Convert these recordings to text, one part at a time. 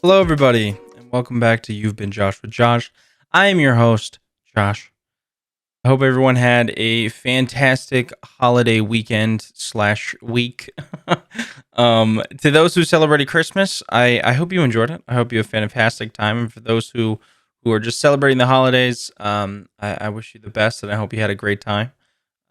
Hello, everybody, and welcome back to You've Been Josh with Josh. I am your host, Josh. I hope everyone had a fantastic holiday weekend slash week. To those who celebrated Christmas, I hope you enjoyed it. I hope you had a fantastic time. And for those who are just celebrating the holidays, I wish you the best, and I hope you had a great time.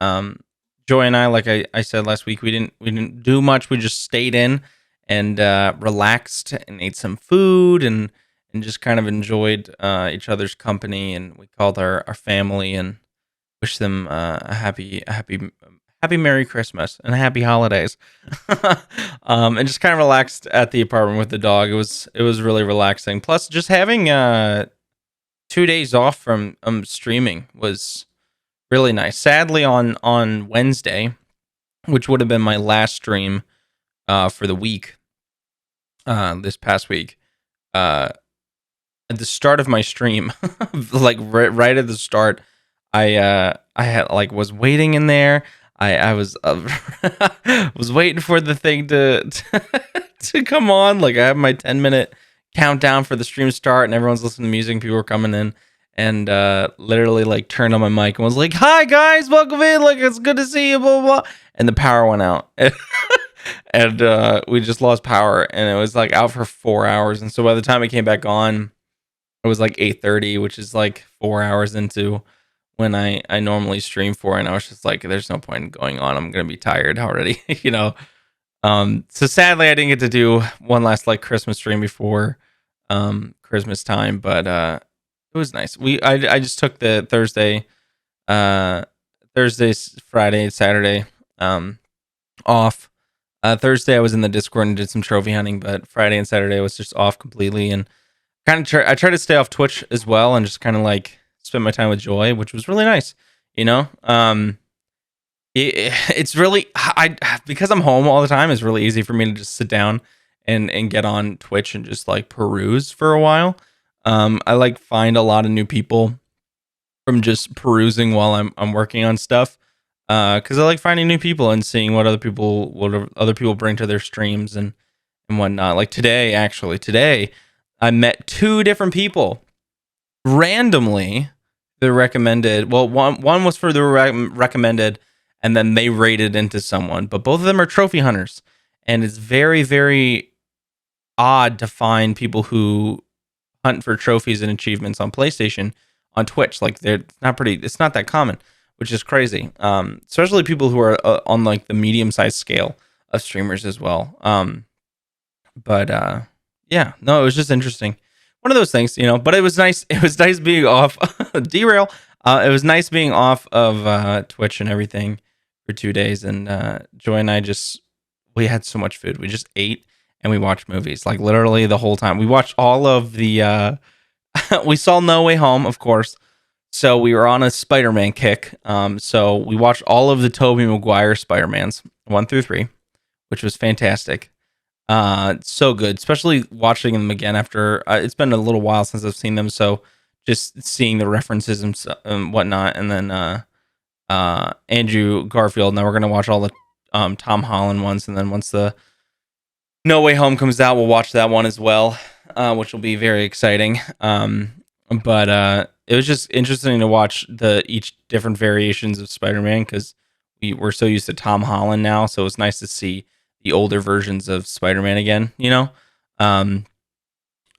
Um, Joy and I, like I said last week, we didn't do much. We just stayed in and relaxed and ate some food and just kind of enjoyed each other's company. And we called our family and wish them a happy Merry Christmas and happy holidays. And just kind of relaxed at the apartment with the dog. It was really relaxing. Plus, just having 2 days off from streaming was really nice. Sadly, on Wednesday, which would have been my last stream for the week, this past week, uh, at the start of my stream, like right at the start, I had like was waiting in there. I was was waiting for the thing to come on. Like I have my 10-minute countdown for the stream start, and everyone's listening to music. People were coming in, and literally like turned on my mic and was like, "Hi guys, welcome in. Like it's good to see you." Blah blah. Blah. And the power went out, and we just lost power, and it was like out for 4 hours. And so by the time it came back on, it was like 8:30, which is like 4 hours into when I normally stream for, and I was just like, "There's no point in going on. I'm gonna be tired already," you know. So sadly, I didn't get to do one last like Christmas stream before Christmas time, but it was nice. I just took the uh Thursday, Friday, Saturday off. Thursday I was in the Discord and did some trophy hunting, but Friday and Saturday I was just off completely and kind of I try to stay off Twitch as well and just kind of like spend my time with Joy, which was really nice. You know, it's really because I'm home all the time. It's really easy for me to just sit down and get on Twitch and just like peruse for a while. I like find a lot of new people from just perusing while I'm working on stuff. Because I like finding new people and seeing what other people bring to their streams and whatnot. Like today I met two different people randomly. The recommended. Well, one was for the recommended, and then they rated into someone. But both of them are trophy hunters, and it's very very odd to find people who hunt for trophies and achievements on PlayStation on Twitch. Like they're not pretty. It's not that common, which is crazy. Especially people who are on like the medium sized scale of streamers as well. But yeah, no, it was just interesting. One of those things, you know. But it was nice. It was nice being off. Derail. It was nice being off of Twitch and everything for 2 days. And Joy and I we had so much food. We just ate and we watched movies like literally the whole time. We watched all of the. We saw No Way Home, of course. So we were on a Spider-Man kick. So we watched all of the Tobey Maguire Spider-Mans 1 through 3, which was fantastic. So good, especially watching them again after it's been a little while since I've seen them. So just seeing the references and whatnot, and then Andrew Garfield. Now we're gonna watch all the Tom Holland ones, and then once the No Way Home comes out, we'll watch that one as well, which will be very exciting. But it was just interesting to watch the each different variations of Spider-Man because we're so used to Tom Holland now, so it's nice to see the older versions of Spider-Man again. You know, um,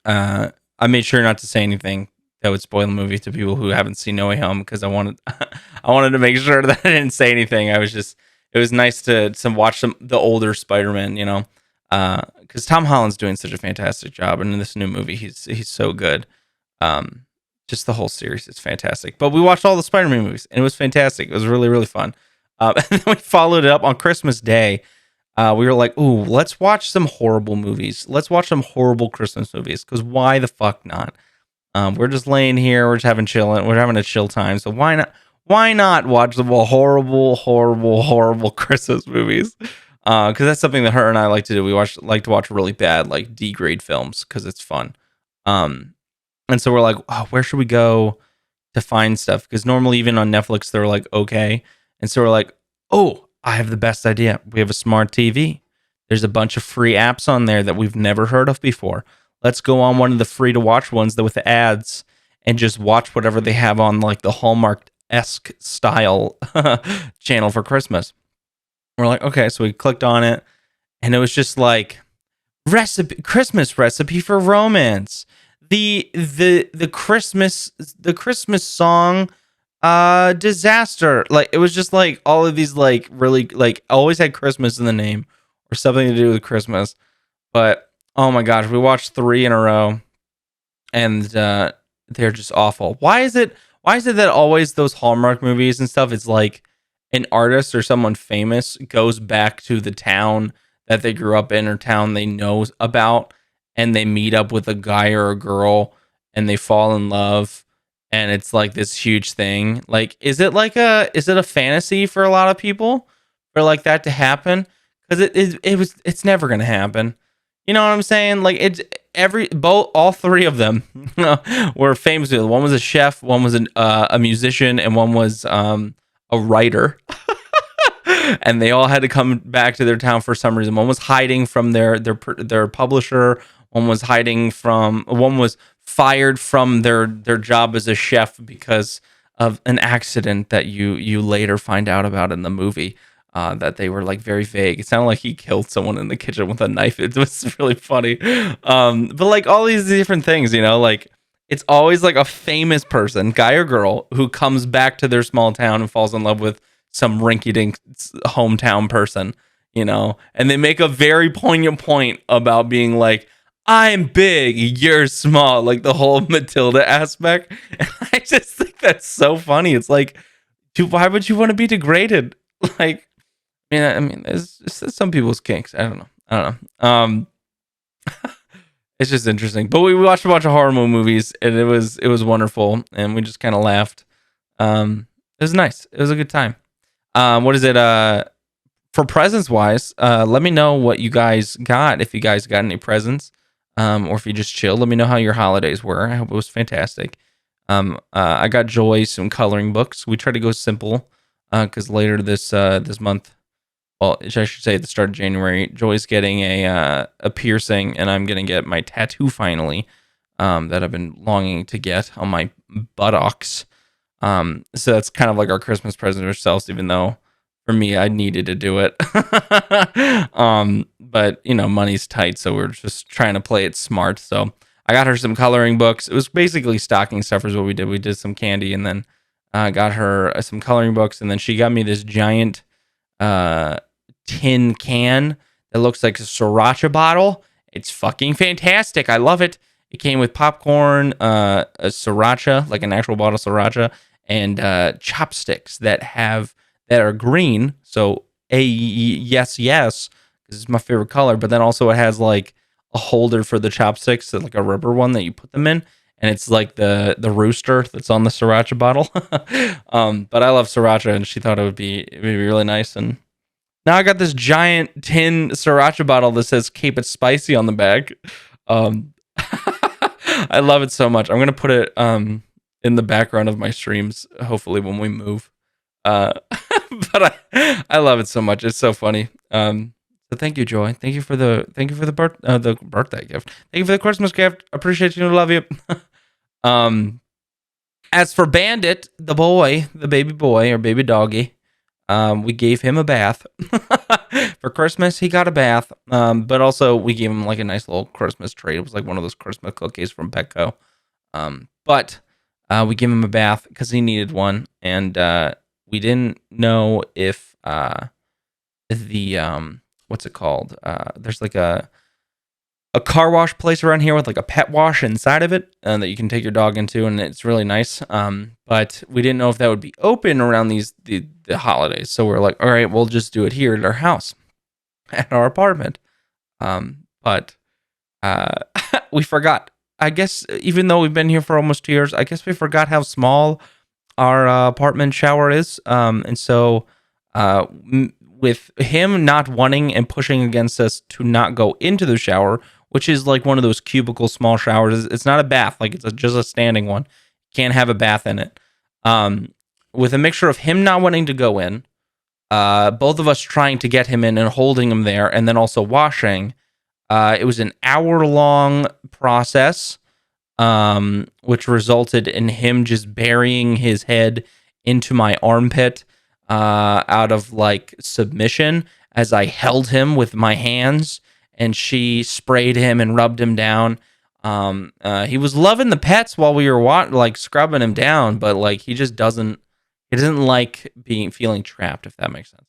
I made sure not to say anything that would spoil the movie to people who haven't seen No Way Home because I wanted I wanted to make sure that I didn't say anything. It was nice to watch the older Spider-Man. You know, because Tom Holland's doing such a fantastic job, and in this new movie, he's so good. Um, just the whole series is fantastic. But we watched all the Spider-Man movies, and it was fantastic. It was really, really fun. And then we followed it up on Christmas Day. We were like, "Ooh, let's watch some horrible movies. Let's watch some horrible Christmas movies. Because why the fuck not? We're just laying here. We're just We're having a chill time. So why not? Why not watch the horrible, horrible, horrible Christmas movies? Because that's something that her and I like to do. Like to watch really bad, like D grade films because it's fun. Um, and so we're like, oh, where should we go to find stuff? Because normally, even on Netflix, they're like, okay. And so we're like, oh, I have the best idea. We have a smart TV. There's a bunch of free apps on there that we've never heard of before. let's go on one of the free to watch ones that with the ads and just watch whatever they have on like the Hallmark-esque style channel for Christmas. We're like, okay, so we clicked on it, and it was just like Christmas recipe for romance. The Christmas song disaster. Like, it was just like all of these like really like always had Christmas in the name or something to do with Christmas. But oh my gosh, we watched 3 in a row, and they're just awful. Why is it that always those Hallmark movies and stuff, it's like an artist or someone famous goes back to the town that they grew up in or town they know about, and they meet up with a guy or a girl, and they fall in love, and it's like this huge thing. Like, is it a fantasy for a lot of people for like that to happen? Because it's never gonna happen. You know what I'm saying? Like, it's all 3 of them were famous. One was a chef, one was a musician, and one was a writer. And they all had to come back to their town for some reason. One was hiding from their publisher. One was fired from their job as a chef because of an accident that you later find out about in the movie. That they were like very vague. It sounded like he killed someone in the kitchen with a knife. It was really funny. But like all these different things, like it's always like a famous person, guy or girl, who comes back to their small town and falls in love with some rinky-dink hometown person, and they make a very poignant point about being like, I'm big, you're small, like the whole Matilda aspect. And I just think that's so funny. It's like, dude, why would you want to be degraded? Like, it's some people's kinks. I don't know. It's just interesting. But we watched a bunch of horror movies, and it was wonderful, and we just kind of laughed. It was nice. It was a good time. What is it? For presents wise, let me know what you guys got. If you guys got any presents, or if you just chilled, let me know how your holidays were. I hope it was fantastic. I got Joy some coloring books. We try to go simple, because later this month, well, I should say at the start of January, Joy's getting a piercing, and I'm gonna get my tattoo finally, that I've been longing to get on my buttocks. So that's kind of like our Christmas present to ourselves, even though for me, I needed to do it. But money's tight, so we're just trying to play it smart. So I got her some coloring books. It was basically stocking stuffers. What we did. We did some candy, and then got her some coloring books, and then she got me this giant tin can that looks like a sriracha bottle. It's fucking fantastic. I love it. It came with popcorn, a sriracha, like an actual bottle of sriracha, and chopsticks that are green. So yes, because it's my favorite color. But then also it has like a holder for the chopsticks, like a rubber one that you put them in, and it's like the rooster that's on the sriracha bottle. But I love sriracha, and she thought it'd be really nice. And now I got this giant tin sriracha bottle that says "Keep it spicy" on the back. I love it so much. I'm gonna put it in the background of my streams, hopefully when we move. But I love it so much. It's so funny. So thank you, Joy. Thank you for the the birthday gift. Thank you for the Christmas gift. Appreciate you. Love you. As for Bandit, the baby boy or baby doggy, we gave him a bath. For Christmas, he got a bath. But also we gave him like a nice little Christmas treat. It was like one of those Christmas cookies from Petco. But we gave him a bath because he needed one, and we didn't know if the what's it called? There's like a car wash place around here with like a pet wash inside of it that you can take your dog into, and it's really nice. But we didn't know if that would be open around the holidays, so we're like, all right, we'll just do it here at our house, at our apartment. But we forgot. I guess even though we've been here for almost 2 years, I guess we forgot how small our apartment shower is. And so with him not wanting and pushing against us to not go into the shower, which is like one of those cubicle small showers. It's not a bath, like it's just a standing one. Can't have a bath in it. With a mixture of him not wanting to go in, both of us trying to get him in and holding him there, and then also washing, It was an hour-long process, which resulted in him just burying his head into my armpit out of like submission as I held him with my hands, and she sprayed him and rubbed him down. He was loving the pets while we were like scrubbing him down, but like he doesn't like feeling trapped, if that makes sense.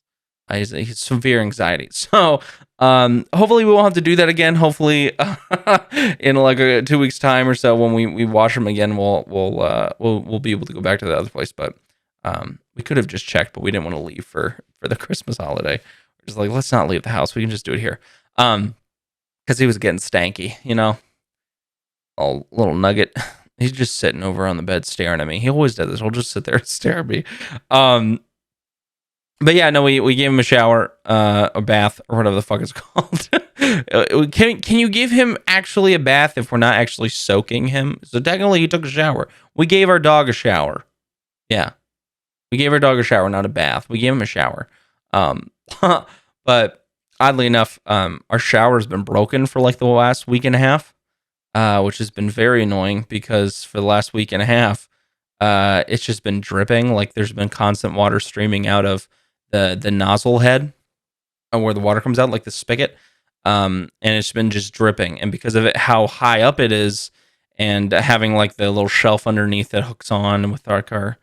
He's severe anxiety. So hopefully we won't have to do that again. Hopefully in like 2 weeks time or so, when we wash him again, we'll be able to go back to the other place. But we could have just checked, but we didn't want to leave for the Christmas holiday. We're just like, let's not leave the house. We can just do it here. Because he was getting stanky, a little nugget. He's just sitting over on the bed staring at me. He always does this. He'll just sit there and stare at me. But yeah, no, we gave him a shower, a bath, or whatever the fuck it's called. Can you give him actually a bath if we're not actually soaking him? So technically, he took a shower. We gave our dog a shower. Yeah, we gave our dog a shower, not a bath. We gave him a shower. But oddly enough, our shower's been broken for like the last week and a half, which has been very annoying because for the last week and a half, it's just been dripping. Like there's been constant water streaming out of the nozzle head where the water comes out, like the spigot, and it's been just dripping. And because of it, how high up it is, and having like the little shelf underneath that hooks on with our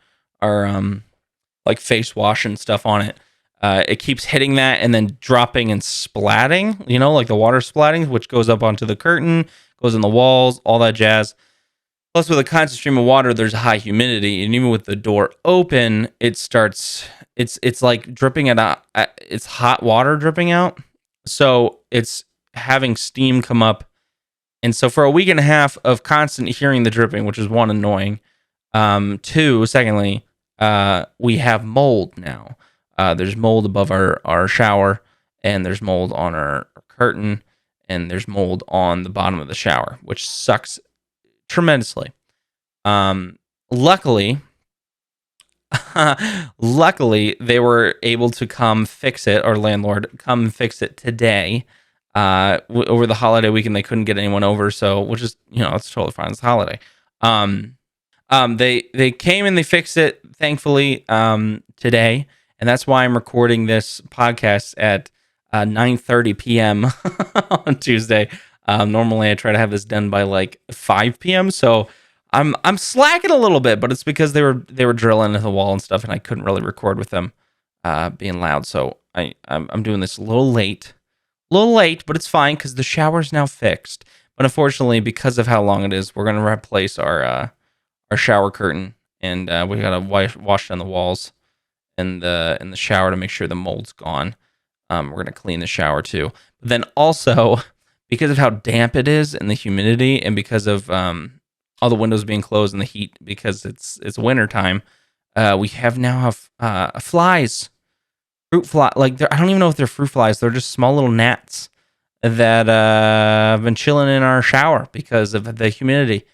like face wash and stuff on it, it keeps hitting that and then dropping and splatting, like the water splatting, which goes up onto the curtain, goes in the walls, all that jazz. Plus, with a constant stream of water, there's high humidity, and even with the door open, it's like dripping it's hot water dripping out. So it's having steam come up. And so for a week and a half of constant hearing the dripping, which is one, annoying. Two, secondly, we have mold now. There's mold above our shower, and there's mold on our curtain, and there's mold on the bottom of the shower, which sucks tremendously. Luckily, they were able to come fix it. Our landlord come fix it today. Over the holiday weekend, they couldn't get anyone over, so which is it's totally fine. It's a holiday. They came and they fixed it, thankfully, today, and that's why I'm recording this podcast at 9:30 p.m. on Tuesday. Normally I try to have this done by like 5 p.m. So I'm slacking a little bit, but it's because they were drilling into the wall and stuff, and I couldn't really record with them being loud. So I'm doing this a little late, but it's fine because the shower's now fixed. But unfortunately, because of how long it is, we're gonna replace our shower curtain, and we gotta wash down the walls in the shower to make sure the mold's gone. We're gonna clean the shower too. But then also, because of how damp it is and the humidity, and because of all the windows being closed and the heat, because it's winter time, we now have flies, fruit fly. Like I don't even know if they're fruit flies. They're just small little gnats that have been chilling in our shower because of the humidity.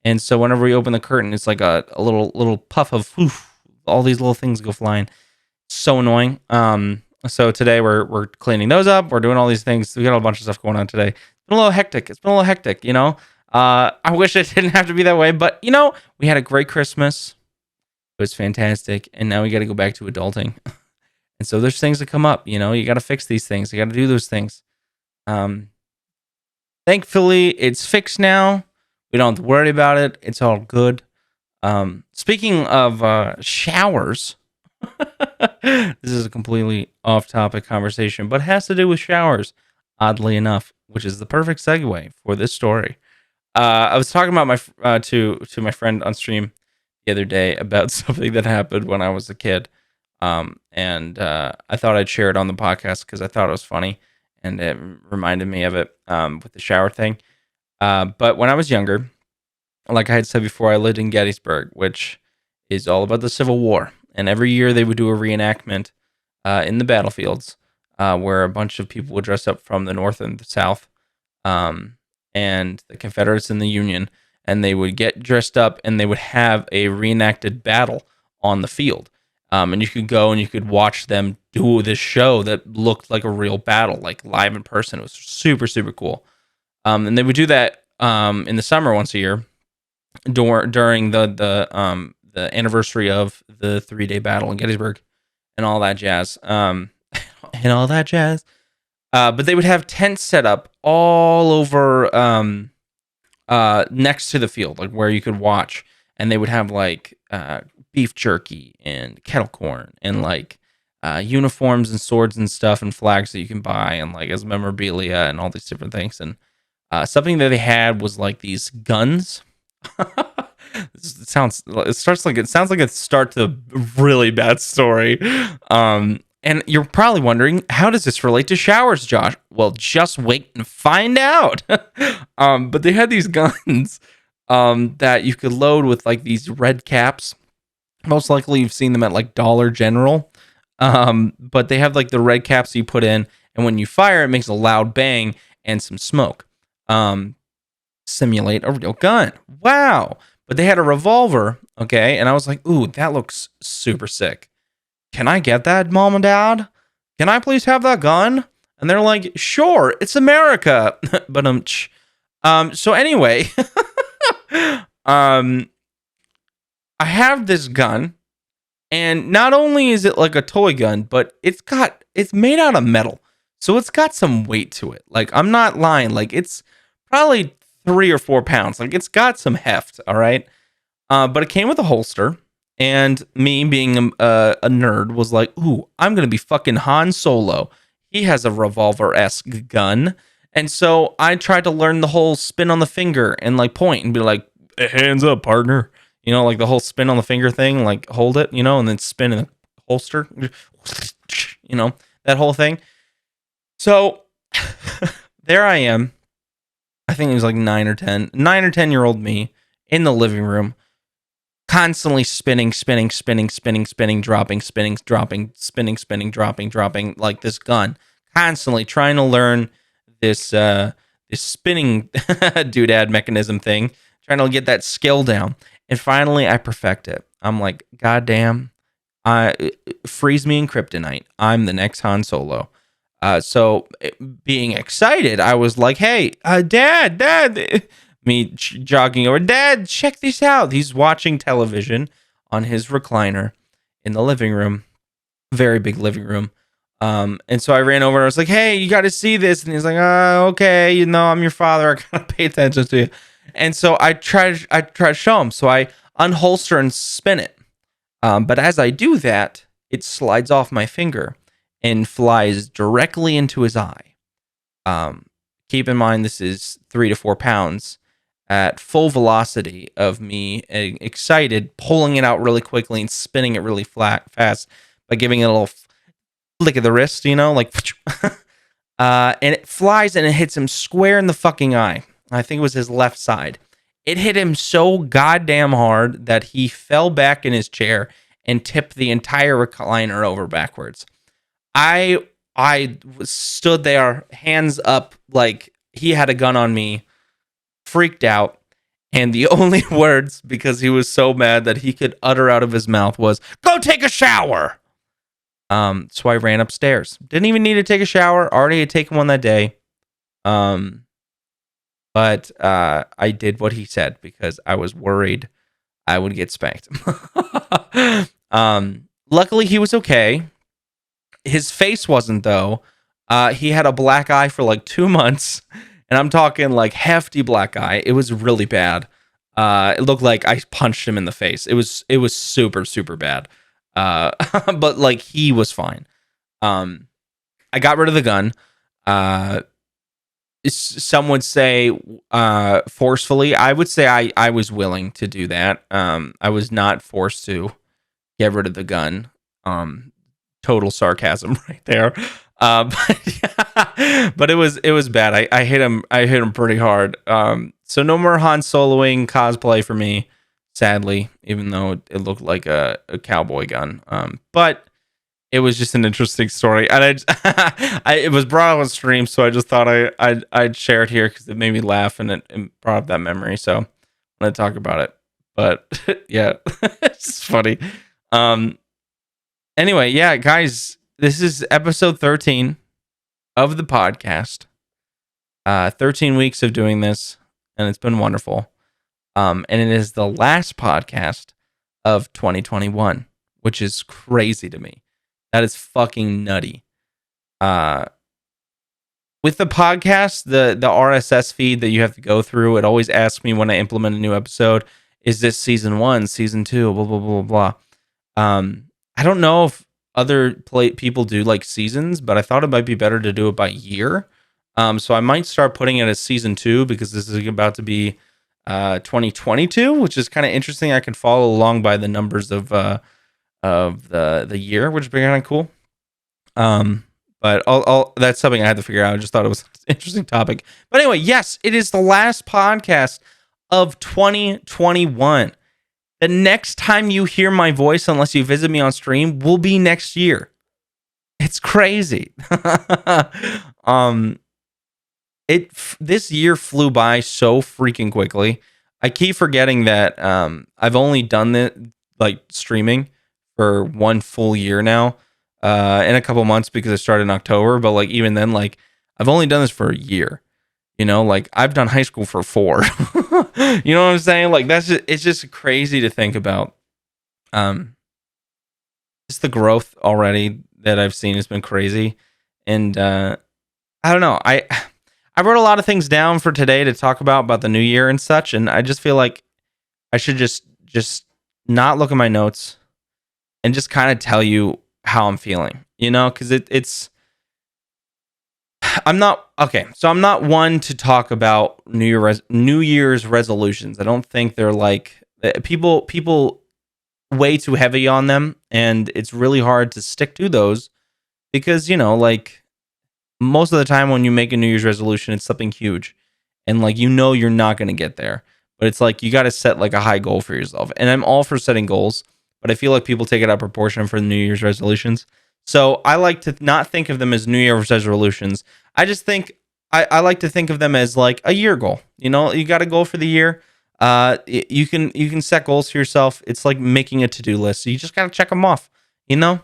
And so whenever we open the curtain, it's like a little puff of all these little things go flying. So annoying. So today we're cleaning those up. We're doing all these things. We got a bunch of stuff going on today. It's been a little hectic. I wish it didn't have to be that way, but we had a great Christmas. It was fantastic, and now we got to go back to adulting. And so there's things that come up. You got to fix these things. You got to do those things. Thankfully, it's fixed now. We don't have to worry about it. It's all good. Speaking of showers. This is a completely off-topic conversation, but has to do with showers, oddly enough, which is the perfect segue for this story. I was talking about to my friend on stream the other day about something that happened when I was a kid, and I thought I'd share it on the podcast because I thought it was funny, and it reminded me of it with the shower thing. But when I was younger, like I had said before, I lived in Gettysburg, which is all about the Civil War. And every year they would do a reenactment in the battlefields where a bunch of people would dress up from the North and the South and the Confederates and the Union. And they would get dressed up and they would have a reenacted battle on the field. And you could go and you could watch them do this show that looked like a real battle, like live in person. It was super, super cool. And they would do that in the summer once a year during the anniversary of the 3-day battle in Gettysburg and all that jazz. And all that jazz. But they would have tents set up all over next to the field, like where you could watch, and they would have like beef jerky and kettle corn and like uniforms and swords and stuff and flags that you can buy and like as memorabilia and all these different things. And something that they had was like these guns. It sounds like it starts a really bad story. And you're probably wondering, how does this relate to showers, Josh? Well, just wait and find out. But they had these guns that you could load with like these red caps. Most likely you've seen them at like Dollar General. But they have like the red caps you put in, and when you fire, it makes a loud bang and some smoke. Simulate a real gun. Wow. But they had a revolver, okay? And I was like, ooh, that looks super sick. Can I get that, Mom and Dad? Can I please have that gun? And they're like, sure, it's America. But so anyway, I have this gun, and not only is it like a toy gun, but it's made out of metal. So it's got some weight to it. Like, I'm not lying. Like, it's probably 3 or 4 pounds. Like, it's got some heft, all right? But it came with a holster. And me being a nerd was like, ooh, I'm going to be fucking Han Solo. He has a revolver-esque gun. And so I tried to learn the whole spin on the finger and like point and be like, hands up, partner. You know, like the whole spin on the finger thing, like hold it, you know, and then spin in the holster. You know, that whole thing. So there I am. I think it was like 9 or 10-year-old me in the living room. Constantly spinning, dropping, dropping, like this gun. Constantly trying to learn this spinning doodad mechanism thing. Trying to get that skill down. And finally, I perfect it. I'm like, goddamn, freeze me in kryptonite. I'm the next Han Solo. So being excited, I was like, hey, Dad. Me jogging over, Dad, check this out. He's watching television on his recliner in the living room, very big living room. And so I ran over and I was like, hey, you got to see this. And he's like, okay, you know, I'm your father. I gotta pay attention to you. And so I try to show him. So I unholster and spin it. But as I do that, it slides off my finger and flies directly into his eye. Keep in mind, this is 3 to 4 pounds. At full velocity of me excited, pulling it out really quickly and spinning it really fast by giving it a little flick of the wrist, you know, like, and it flies and it hits him square in the fucking eye. I think it was his left side. It hit him so goddamn hard that he fell back in his chair and tipped the entire recliner over backwards. I stood there, hands up, like he had a gun on me. Freaked out, and the only words, because he was so mad, that he could utter out of his mouth was, go take a shower. So I ran upstairs. Didn't even need to take a shower. Already had taken one that day. But I did what he said because I was worried I would get spanked. Luckily he was okay. His face wasn't, though. He had a black eye for like 2 months. And I'm talking like hefty black eye. It was really bad. It looked like I punched him in the face. It was super, super bad. But like he was fine. I got rid of the gun. Some would say forcefully. I would say I was willing to do that. I was not forced to get rid of the gun. Total sarcasm right there. But it was bad. I hit him pretty hard. So no more Han Soloing cosplay for me, sadly, even though it looked like a cowboy gun. But it was just an interesting story, and it was brought on stream, so I just thought I'd share it here because it made me laugh and it brought up that memory. So I'm gonna talk about it. But yeah, it's just funny. Anyway, yeah, guys. This is episode 13 of the podcast. 13 weeks of doing this, and it's been wonderful. And it is the last podcast of 2021, which is crazy to me. That is fucking nutty. With the podcast, the RSS feed that you have to go through, it always asks me when I implement a new episode, is this season 1, season 2, blah, blah, blah, blah. I don't know if other people do like seasons, but I thought it might be better to do it by year. So I might start putting it as season 2 because this is about to be 2022, which is kind of interesting. I can follow along by the numbers of the year, which would be kind of cool. But that's something I had to figure out. I just thought it was an interesting topic. But anyway, yes, it is the last podcast of 2021. The next time you hear my voice, unless you visit me on stream, will be next year. It's crazy. This year flew by so freaking quickly. I keep forgetting that I've only done it like streaming for 1 full year now. In a couple months because I started in October, but like even then, like I've only done this for a year. You know, like I've done high school for 4. You know what I'm saying? Like it's just crazy to think about. Just the growth already that I've seen has been crazy, and I don't know. I wrote a lot of things down for today to talk about the new year and such, and I just feel like I should just not look at my notes and just kind of tell you how I'm feeling, you know, because it's I'm not okay. So I'm not one to talk about New Year's resolutions. I don't think they're like people way too heavy on them, and it's really hard to stick to those because like most of the time when you make a New Year's resolution, it's something huge, and like you're not going to get there, but it's like you got to set like a high goal for yourself, and I'm all for setting goals. But I feel like people take it out of proportion for the New Year's resolutions. So I like to not think of them as New Year's resolutions. I just think I like to think of them as like a year goal. You know, you got a goal for the year. You can set goals for yourself. It's like making a to-do list. So you just got to check them off. You know,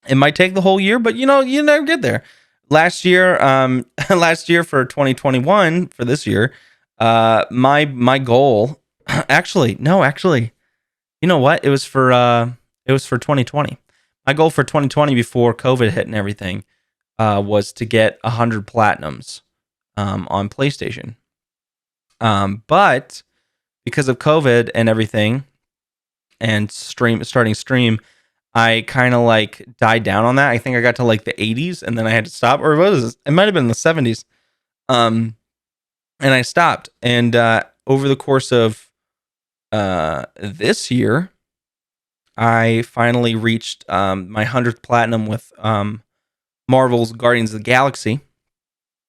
it might take the whole year, but you never get there. Last year for 2021, for this year, my goal, actually. You know what? It was for 2020. My goal for 2020 before COVID hit and everything was to get 100 platinums on PlayStation. But because of COVID and everything and starting stream, I kind of like died down on that. I think I got to like the 80s and then I had to stop, or it might have been the 70s. And I stopped. And over the course of this year, I finally reached my 100th platinum with Marvel's Guardians of the Galaxy,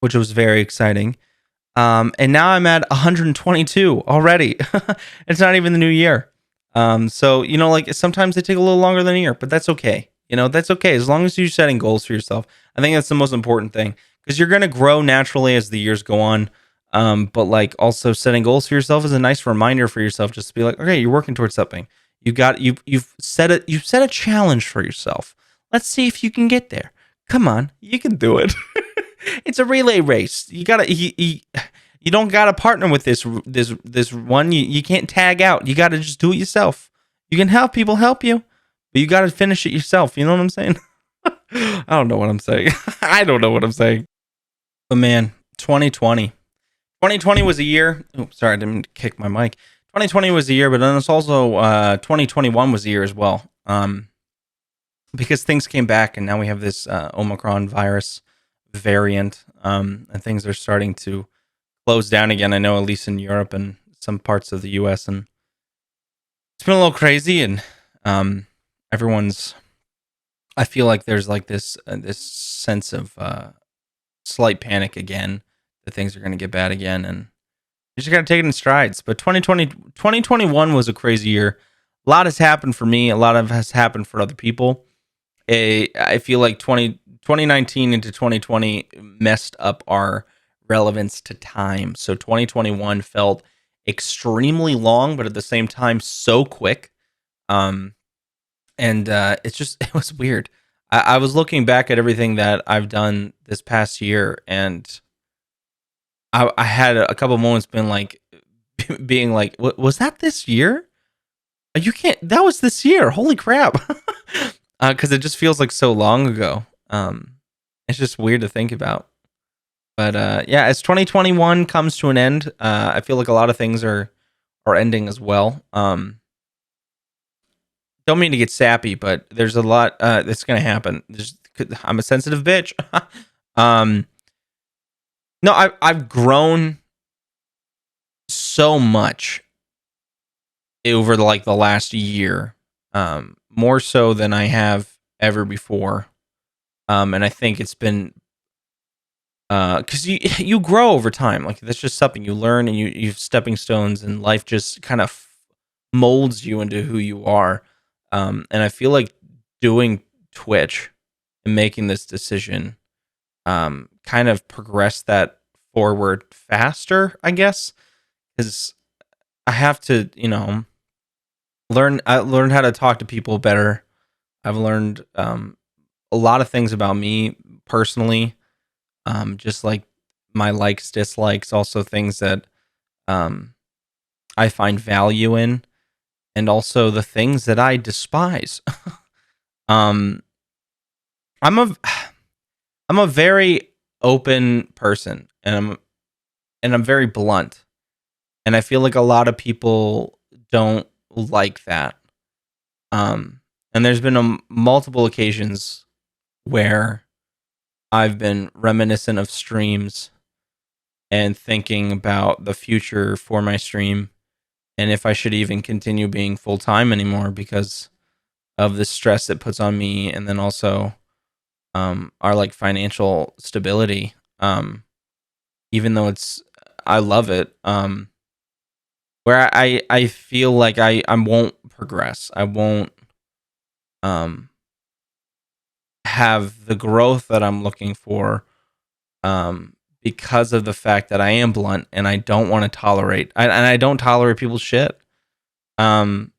which was very exciting. And now I'm at 122 already. It's not even the new year. So, like sometimes they take a little longer than a year, but that's okay. That's okay. As long as you're setting goals for yourself. I think that's the most important thing because you're going to grow naturally as the years go on. But like also setting goals for yourself is a nice reminder for yourself just to be like, okay, you're working towards something. You've set a challenge for yourself. Let's see if you can get there. Come on, you can do it. It's a relay race. You don't gotta partner with this one. You can't tag out. You gotta just do it yourself. You can have people help you, but you gotta finish it yourself. You know what I'm saying? I don't know what I'm saying. I don't know what I'm saying. But man, 2020 was a year. Oh, sorry, I didn't kick my mic. 2020 was a year, but then it's also 2021 was a year as well. Because things came back, and now we have this Omicron virus variant, and things are starting to close down again. I know, at least in Europe and some parts of the U.S., and it's been a little crazy. And everyone's. I feel like there's like this sense of slight panic again that things are going to get bad again, and you just got to take it in strides. But 2021 was a crazy year. A lot has happened for me. A lot has happened for other people. I feel like 2019 into 2020 messed up our relevance to time. So 2021 felt extremely long, but at the same time so quick. And it was weird. I was looking back at everything that I've done this past year, and I had a couple moments been like being like, Was that this year? You can't. That was this year. Holy crap!" Because it just feels like so long ago. It's just weird to think about. But yeah, as 2021 comes to an end, I feel like a lot of things are ending as well. Don't mean to get sappy, but there's a lot that's gonna happen. I'm a sensitive bitch. um, no, I've grown so much over like the last year, more so than I have ever before. And I think it's been because you grow over time. Like that's just something you learn, and you have stepping stones, and life just kind of molds you into who you are. And I feel like doing Twitch and making this decision kind of progressed that forward faster, I guess, because I have to, learn how to talk to people better. I've learned a lot of things about me personally, just like my likes, dislikes, also things that um, I find value in, and also the things that I despise. um, I'm a I'm a very open person, and I'm very blunt, and I feel like a lot of people don't like that. And there's been multiple occasions where I've been reminiscent of streams and thinking about the future for my stream and if I should even continue being full time anymore because of the stress it puts on me, and then also our like financial stability. Even though I love it. Where I feel like I won't progress. I won't um have the growth that I'm looking for because of the fact that I am blunt and I don't want to and I don't tolerate people's shit. Um,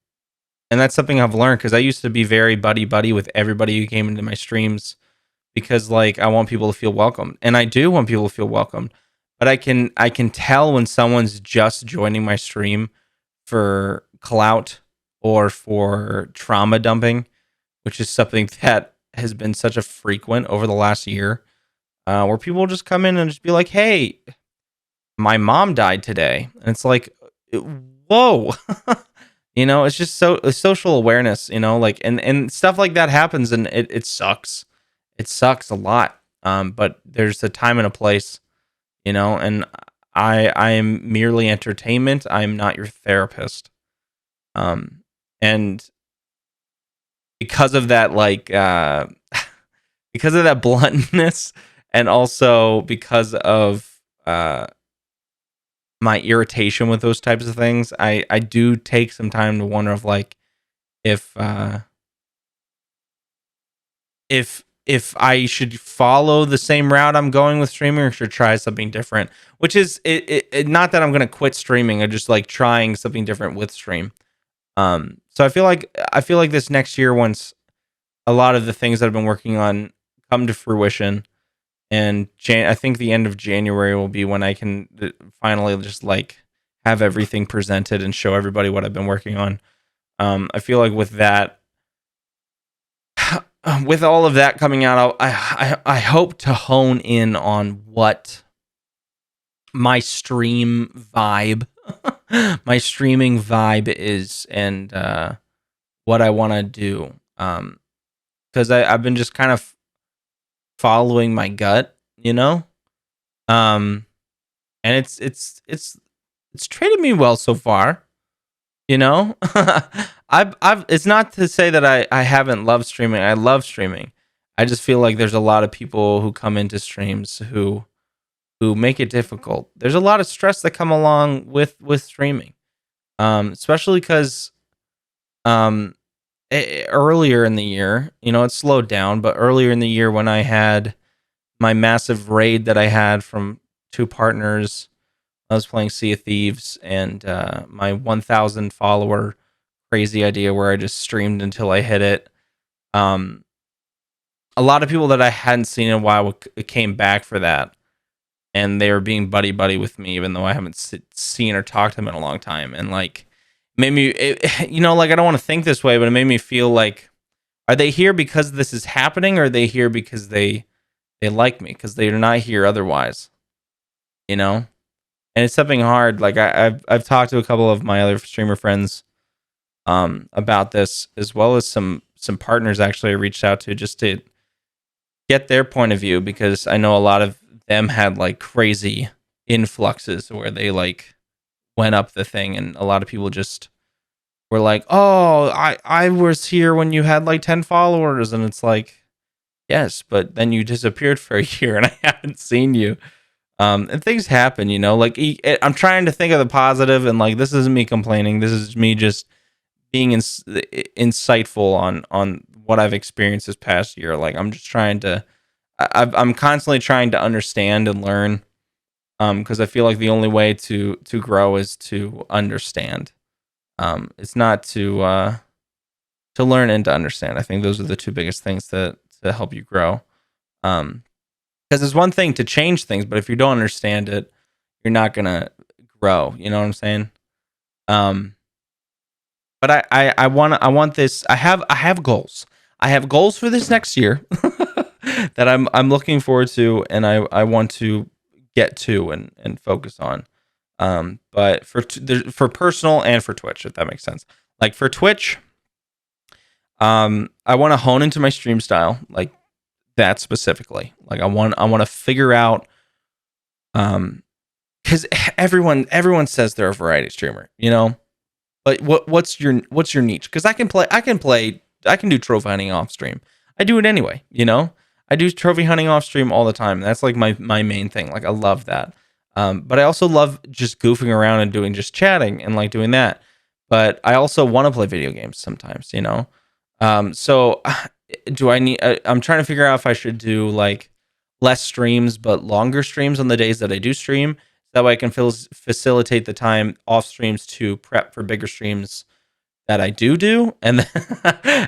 and that's something I've learned because I used to be very buddy buddy with everybody who came into my streams because like I want people to feel welcome, and I do want people to feel welcomed. But I can tell when someone's just joining my stream for clout or for trauma dumping, which is something that has been such a frequent over the last year, where people just come in and just be like, "Hey, my mom died today," and it's like, whoa. It's just social awareness, like and stuff like that happens, and it sucks. It sucks a lot. But there's a time and a place, and I am merely entertainment. I'm not your therapist. And because of that, like because of that bluntness, and also because of my irritation with those types of things, I do take some time to wonder of like if if I should follow the same route I'm going with streaming or should try something different. Which is not that I'm gonna quit streaming. I just like trying something different with stream. So I feel like this next year, once a lot of the things that I've been working on come to fruition, and I think the end of January will be when I can finally just like have everything presented and show everybody what I've been working on. I feel like with that, with all of that coming out, I hope to hone in on what my my streaming vibe is, and what I want to do. Because I've been just kind of following my gut, um, and it's treated me well so far. You know, I've. It's not to say that I haven't loved streaming. I love streaming. I just feel like there's a lot of people who come into streams who make it difficult. There's a lot of stress that come along with streaming, especially because um earlier in the year, it slowed down, but earlier in the year when I had my massive raid that I had from two partners, I was playing Sea of Thieves, and my 1,000 follower crazy idea where I just streamed until I hit it. Um, a lot of people that I hadn't seen in a while came back for that, and they were being buddy buddy with me, even though I haven't seen or talked to them in a long time. And like, made me, like I don't want to think this way, but it made me feel like, are they here because this is happening, or are they here because they like me? Because they're not here otherwise, you know. And it's something hard. Like I've talked to a couple of my other streamer friends about this, as well as some partners actually I reached out to just to get their point of view, because I know a lot of them had like crazy influxes where they like went up the thing, and a lot of people just were like, "Oh, I was here when you had like 10 followers," and it's like, yes, but then you disappeared for a year and I haven't seen you. And things happen, like I'm trying to think of the positive, and like this isn't me complaining. This is me just being insightful on what I've experienced this past year. Like I'm just trying to, I'm constantly trying to understand and learn, because I feel like the only way to grow is to understand. It's not to learn and to understand. I think those are the two biggest things to help you grow. Because it's one thing to change things, but if you don't understand it, you're not gonna grow. You know what I'm saying? But I want this. I have goals. I have goals for this next year that I'm looking forward to, and I want to get to and focus on. But for personal and for Twitch, if that makes sense. Like for Twitch, I want to hone into my stream style, like that specifically. Like I want to figure out, because everyone says they're a variety streamer, but what's your niche? Because I can do trophy hunting off stream. I do it anyway, I do trophy hunting off stream all the time. That's like my main thing. Like I love that. But I also love just goofing around and doing just chatting and like doing that. But I also want to play video games sometimes, So do I need? I'm trying to figure out if I should do like less streams but longer streams on the days that I do stream. That way I can facilitate the time off streams to prep for bigger streams that I do, and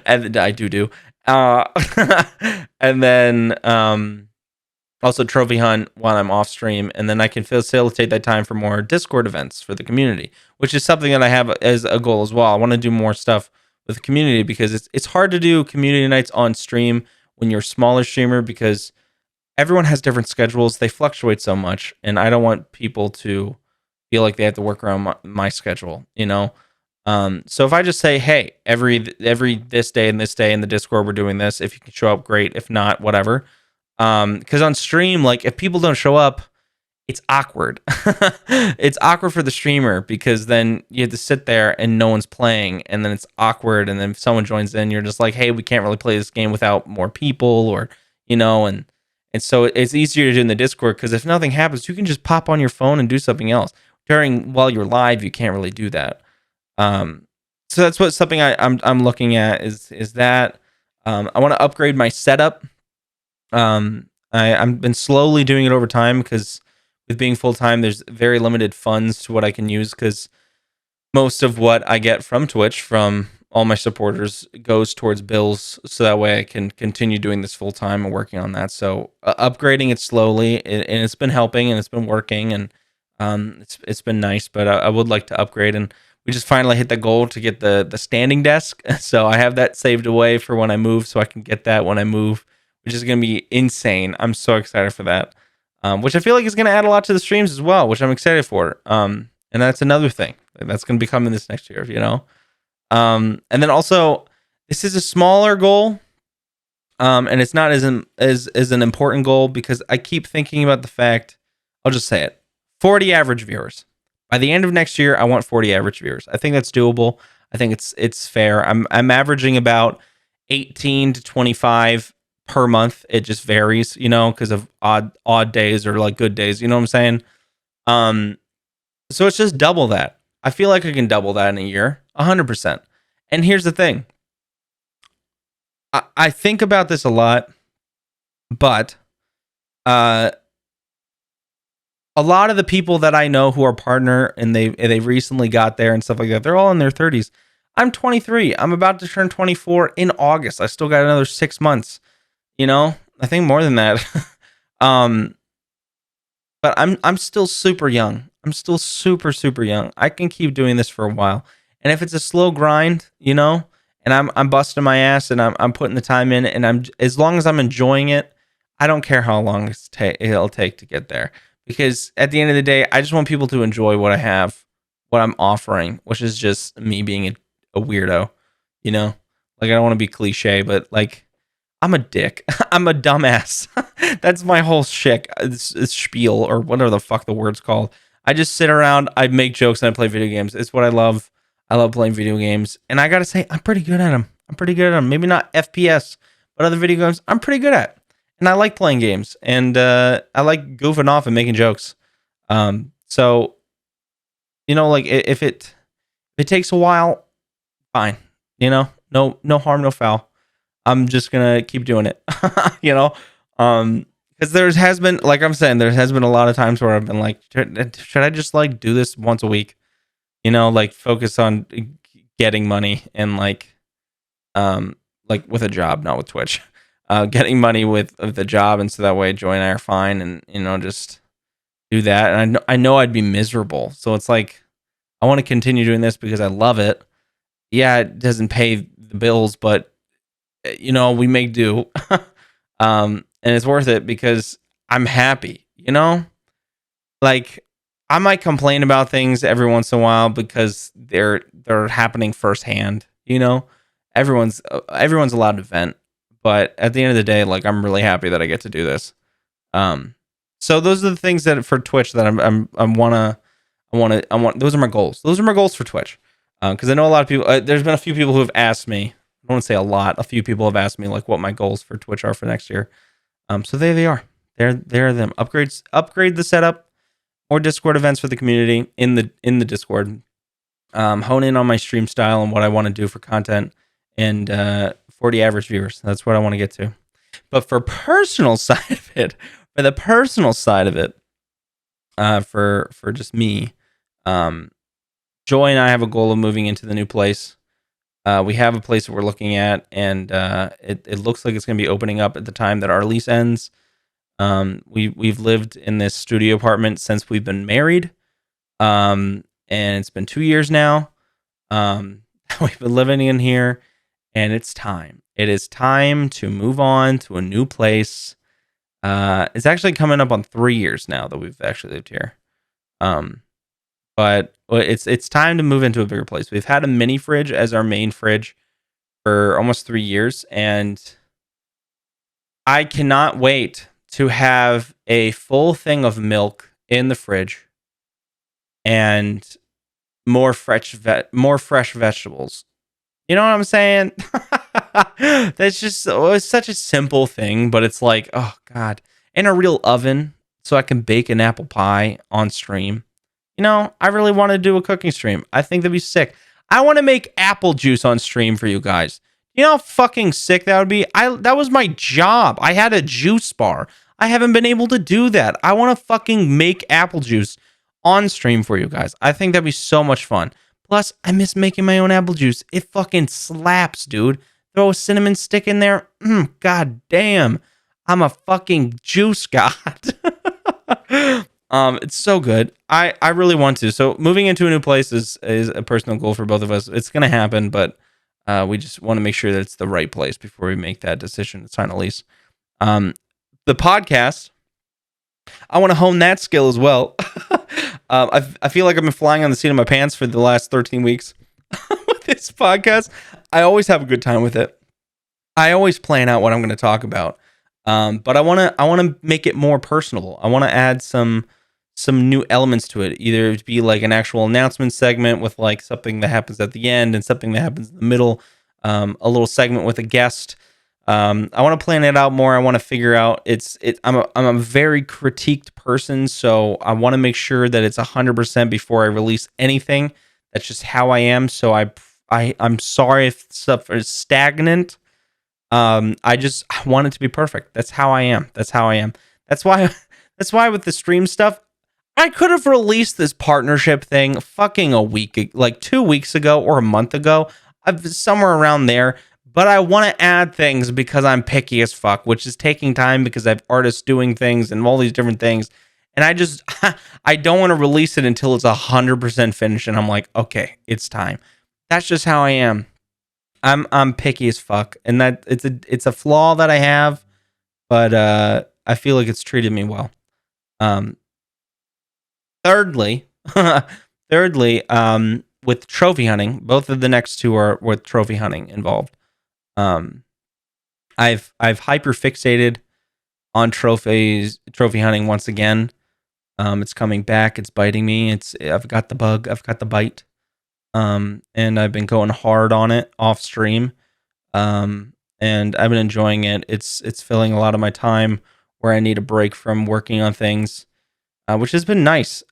and I do, and then also trophy hunt while I'm off stream, and then I can facilitate that time for more Discord events for the community, which is something that I have as a goal as well. I want to do more stuff with the community, because it's hard to do community nights on stream when you're a smaller streamer, because everyone has different schedules. They fluctuate so much, and I don't want people to feel like they have to work around my schedule, So if I just say, hey, every this day and this day in the Discord we're doing this. If you can show up, great. If not, whatever. Because on stream, like if people don't show up, it's awkward. It's awkward for the streamer, because then you have to sit there and no one's playing, and then it's awkward. And then if someone joins in, you're just like, hey, we can't really play this game without more people, or and so it's easier to do in the Discord, because if nothing happens, you can just pop on your phone and do something else. While you're live, you can't really do that. So that's something I'm looking at is that I want to upgrade my setup. I've been slowly doing it over time, because with being full time, there's very limited funds to what I can use, because most of what I get from Twitch from all my supporters goes towards bills, so that way I can continue doing this full time and working on that. So upgrading it slowly, and it's been helping, and it's been working, and it's been nice. But I would like to upgrade, and we just finally hit the goal to get the standing desk. So I have that saved away for when I move, so I can get that when I move, which is going to be insane. I'm so excited for that, which I feel like is going to add a lot to the streams as well, which I'm excited for. And that's another thing that's going to be coming this next year, And then also, this is a smaller goal, and it's not as an important goal, because I keep thinking about the fact, I'll just say it, 40 average viewers. By the end of next year, I want 40 average viewers. I think that's doable. I think it's fair. I'm averaging about 18 to 25 per month. It just varies, because of odd days or like good days. You know what I'm saying? So it's just double that. I feel like I can double that in a year, 100%. And here's the thing. I think about this a lot, but a lot of the people that I know who are partner and they recently got there and stuff like that, they're all in their 30s. I'm 23. I'm about to turn 24 in August. I still got another 6 months. I think more than that. but I'm still super young. I'm still super young. I can keep doing this for a while. And if it's a slow grind, and I'm busting my ass and I'm putting the time in, and I'm as long as I'm enjoying it, I don't care how long it'll take to get there. Because at the end of the day, I just want people to enjoy what I have, what I'm offering, which is just me being a weirdo, you know? Like I don't want to be cliche, but like I'm a dick. I'm a dumbass. That's my whole shtick. It's spiel or whatever the fuck the word's called. I just sit around, I make jokes, and I play video games. It's what I love. I love playing video games, and I gotta say, I'm pretty good at them. Maybe not FPS, but other video games, I'm pretty good at. And I like playing games, and I like goofing off and making jokes. So like if it takes a while, fine. No harm, no foul. I'm just gonna keep doing it. you know, because there has been, like I'm saying, there has been a lot of times where I've been like, should I just like do this once a week? Like focus on getting money and like with a job, not with Twitch. Getting money with the job, and so that way Joy and I are fine, and just do that. And I know I'd be miserable, so it's like I want to continue doing this because I love it. Yeah, it doesn't pay the bills, but we make do. And it's worth it because I'm happy. Like I might complain about things every once in a while because they're happening firsthand. Everyone's allowed to vent, but at the end of the day, like I'm really happy that I get to do this. So those are the things that for Twitch that I want. Those are my goals. Those are my goals for Twitch. Because I know a lot of people. There's been a few people who have asked me. I don't want to say a lot. A few people have asked me like what my goals for Twitch are for next year. So there they are. They're them. Upgrade the setup. More Discord events for the community in the Discord. Hone in on my stream style and what I want to do for content, and 40 average viewers. That's what I want to get to. But for the personal side of it, for just me, Joy and I have a goal of moving into the new place. We have a place that we're looking at, and it looks like it's going to be opening up at the time that our lease ends. We've lived in this studio apartment since we've been married, and it's been 2 years now. We've been living in here, and it's time. It is time to move on to a new place. It's actually coming up on 3 years now that we've actually lived here. But it's time to move into a bigger place. We've had a mini fridge as our main fridge for almost 3 years, and I cannot wait to have a full thing of milk in the fridge and more fresh vegetables. You know what I'm saying? That's just it's such a simple thing, but it's like, oh God. And a real oven so I can bake an apple pie on stream. I really want to do a cooking stream. I think that'd be sick. I want to make apple juice on stream for you guys. You know how fucking sick that would be? That was my job. I had a juice bar. I haven't been able to do that. I want to fucking make apple juice on stream for you guys. I think that'd be so much fun. Plus, I miss making my own apple juice. It fucking slaps, dude. Throw a cinnamon stick in there. God damn. I'm a fucking juice god. It's so good. I really want to. So moving into a new place is a personal goal for both of us. It's going to happen, but we just want to make sure that it's the right place before we make that decision to sign a lease. The podcast, I want to hone that skill as well. I feel like I've been flying on the seat of my pants for the last 13 weeks with this podcast. I always have a good time with it. I always plan out what I'm going to talk about. But I want to make it more personable. I want to add some new elements to it. Either to be like an actual announcement segment with like something that happens at the end and something that happens in the middle. A little segment with a guest. I want to plan it out more. I want to figure out I'm a very critiqued person, so I want to make sure that it's 100% before I release anything. That's just how I am. So I'm sorry if stuff is stagnant. I want it to be perfect. That's how I am. That's why with the stream stuff, I could have released this partnership thing fucking a week, like 2 weeks ago or a month ago. Somewhere around there. But I want to add things because I'm picky as fuck, which is taking time because I have artists doing things and all these different things. and I just I don't want to release it until it's 100% finished, and I'm like, okay, it's time. That's just how I am. I'm picky as fuck, and that it's a flaw that I have, but I feel like it's treated me well. Um, thirdly, with trophy hunting, both of the next two are with trophy hunting involved. Um, I've hyper fixated on trophy hunting once again. It's coming back. It's biting me. I've got the bug. I've got the bite. And I've been going hard on it off stream. And I've been enjoying it. It's filling a lot of my time where I need a break from working on things, which has been nice.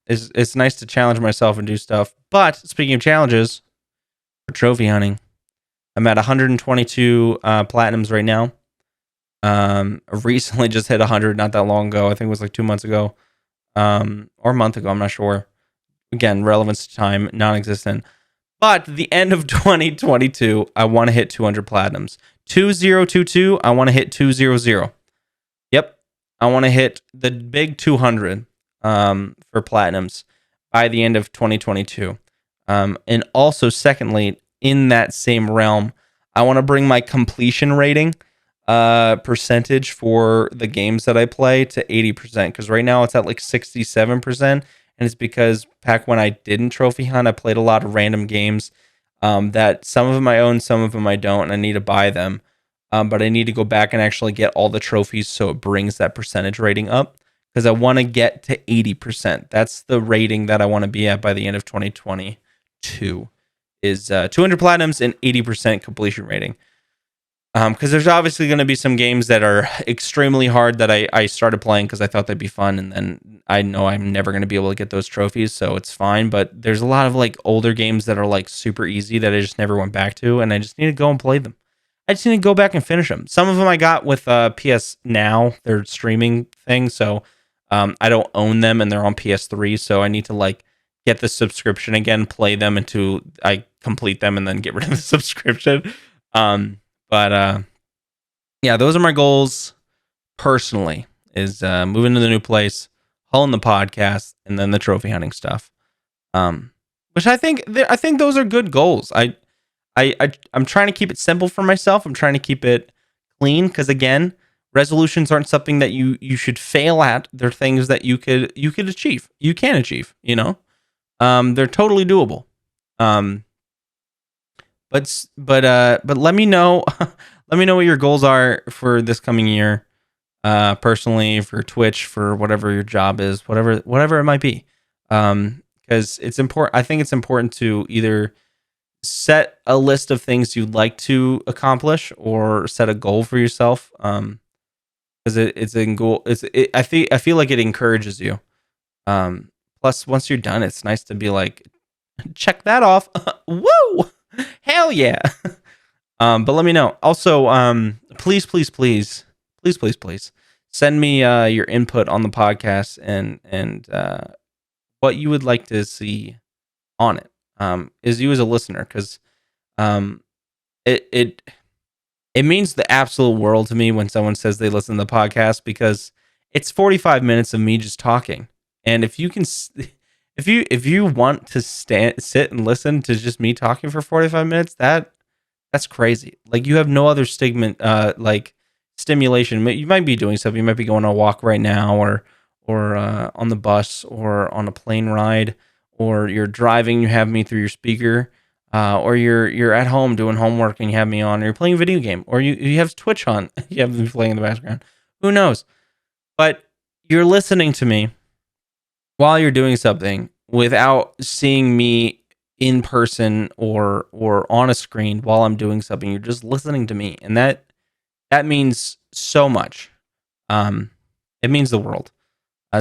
It's nice to challenge myself and do stuff. But speaking of challenges, for trophy hunting, I'm at 122 platinums right now. I recently just hit 100 not that long ago. I think it was like 2 months ago, or a month ago. I'm not sure. Again, relevance to time non-existent. But the end of 2022, I want to hit 200 platinums. 2022, I want to hit 200. Yep, I want to hit the big 200 for platinums by the end of 2022. And also, secondly, in that same realm, I want to bring my completion rating percentage for the games that I play to 80%, because right now it's at like 67%, and it's because back when I didn't trophy hunt, I played a lot of random games that some of them I own, some of them I don't, and I need to buy them. But I need to go back and actually get all the trophies so it brings that percentage rating up, because I want to get to 80%. That's the rating that I want to be at by the end of 2022, is 200 platinums and 80% completion rating. Because there's obviously going to be some games that are extremely hard that I started playing because I thought they'd be fun, and then I know I'm never going to be able to get those trophies, so it's fine. But there's a lot of like older games that are like super easy that I just never went back to, and I just need to go and play them. I just need to go back and finish them. Some of them I got with PS Now, their streaming thing, so I don't own them, and they're on PS3, so I need to like get the subscription again, play them until I complete them, and then get rid of the subscription. But yeah, those are my goals personally, is moving to the new place, hauling the podcast, and then the trophy hunting stuff. Which I think those are good goals. I'm trying to keep it simple for myself. I'm trying to keep it clean, because again, resolutions aren't something that you should fail at. They're things that you could achieve. You can achieve, you know? They're totally doable. But let me know let me know what your goals are for this coming year, personally, for Twitch, for whatever your job is, whatever it might be. Because it's important. I think it's important to either set a list of things you'd like to accomplish or set a goal for yourself. Because it's a goal. I feel like it encourages you. Plus, once you're done, it's nice to be like, check that off. Woo! Hell yeah. But let me know. Also, please send me your input on the podcast and what you would like to see on it. Is you as a listener, because it means the absolute world to me when someone says they listen to the podcast, because it's 45 minutes of me just talking. And if you can if you want to sit and listen to just me talking for 45 minutes, that's crazy. Like, you have no other like stimulation. You might be doing something. You might be going on a walk right now, or on the bus, or on a plane ride, or you're driving. You have me through your speaker, or you're at home doing homework and you have me on, or you're playing a video game, or you have Twitch on. You have me playing in the background. Who knows? But you're listening to me while you're doing something without seeing me in person or on a screen while I'm doing something. You're just listening to me, and that means so much. It means the world.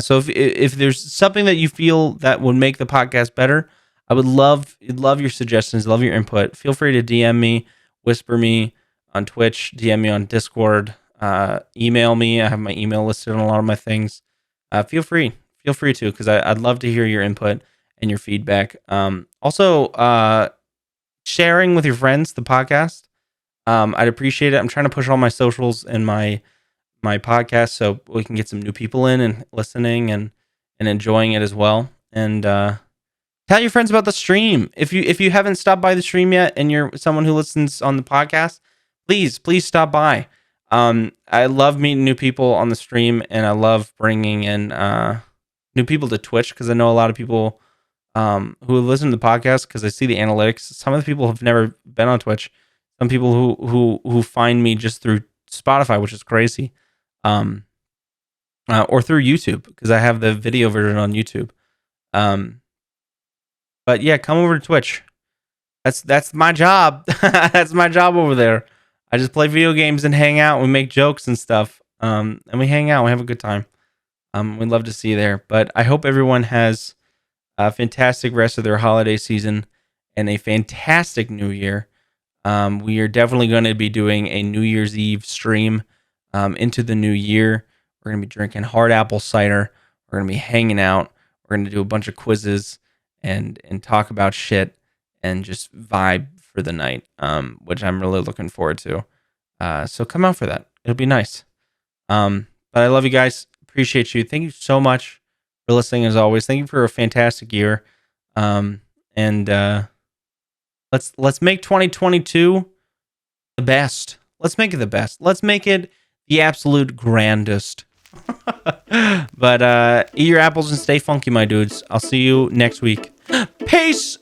So if there's something that you feel that would make the podcast better, I would love your suggestions, love your input. Feel free to DM me, whisper me on Twitch, DM me on Discord, email me. I have my email listed on a lot of my things. Feel free to, because I'd love to hear your input and your feedback. Also, sharing with your friends the podcast. I'd appreciate it. I'm trying to push all my socials and my my podcast so we can get some new people in and listening and enjoying it as well. And tell your friends about the stream. If you haven't stopped by the stream yet and you're someone who listens on the podcast, please stop by. I love meeting new people on the stream, and I love bringing in new people to Twitch because I know a lot of people who listen to the podcast because I see the analytics. Some of the people have never been on Twitch. Some people who find me just through Spotify, which is crazy, or through YouTube because I have the video version on YouTube. But yeah, come over to Twitch. That's my job. That's my job over there. I just play video games and hang out. We make jokes and stuff. And we hang out. We have a good time. We'd love to see you there. But I hope everyone has a fantastic rest of their holiday season and a fantastic New Year. We are definitely going to be doing a New Year's Eve stream into the new year. We're going to be drinking hard apple cider. We're going to be hanging out. We're going to do a bunch of quizzes and talk about shit and just vibe for the night, which I'm really looking forward to. So come out for that. It'll be nice. But I love you guys. Appreciate you. Thank you so much for listening as always. Thank you for a fantastic year. And let's make 2022 the best. Let's make it the best. Let's make it the absolute grandest. But eat your apples and stay funky, my dudes. I'll see you next week. Peace.